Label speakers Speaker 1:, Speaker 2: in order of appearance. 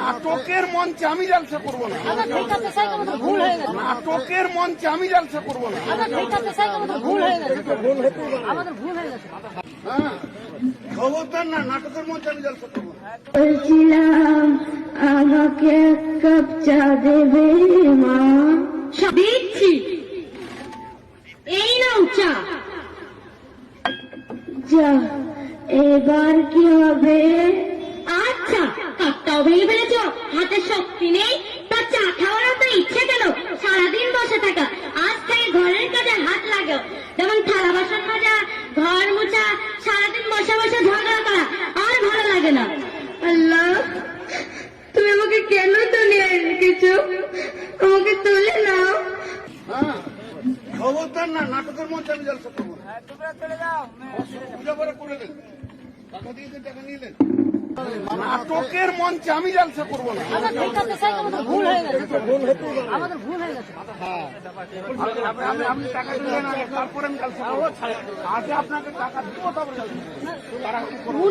Speaker 1: নাটকের মঞ্চে আমি জালসা করবো না।
Speaker 2: ভুল হয়ে গেছে,
Speaker 1: নাটকের মঞ্চে আমি জালসা করবো না।
Speaker 2: ভুল হয়ে গেছে, আমাদের ভুল হয়ে গেছে।
Speaker 1: হ্যাঁ, খবরদার না, নাটকের মঞ্চে আমি জালসা করবো না।
Speaker 3: বলছিলাম আমাকে এক কাপ চা দেবে মা? দিচ্ছি, এই নাও চা। যা, এবার কি হবে? আচ্ছা, কাপটাও ভেঙে ফেলেছ, হাতে শক্তি নেই, তা চা খাওয়ার তো ইচ্ছে কেন? সারাদিন বসে থাকা, আজ থেকে ঘরের কাজে হাত লাগাও, যেমন থালা বাসন মাজা, ঘর মোছা, সারাদিন বসে বসে ঝগড়া করা আর ভালো লাগে না। আল্লাহ, তুমি আমাকে কেন দুনিয়ায় রেখেছো? আমাকে তুলে নাও।
Speaker 1: হ্যাঁ, খবরদার না, নাটকের মঞ্চে আমি জালসা করবো না। পূজা করে দেন, টাকা দিয়েছেন, টাকা নিলেন। নাটকের মঞ্চে আমি জালসা করবো না।
Speaker 2: ভুল হয়ে গেছে, আমাদের ভুল হয়ে গেছে।
Speaker 1: আপনি টাকা দিলেন আগে, তারপরে আমি জালসা করবো। আগে আপনাকে টাকা দিব, তারপরে জালসা করবো।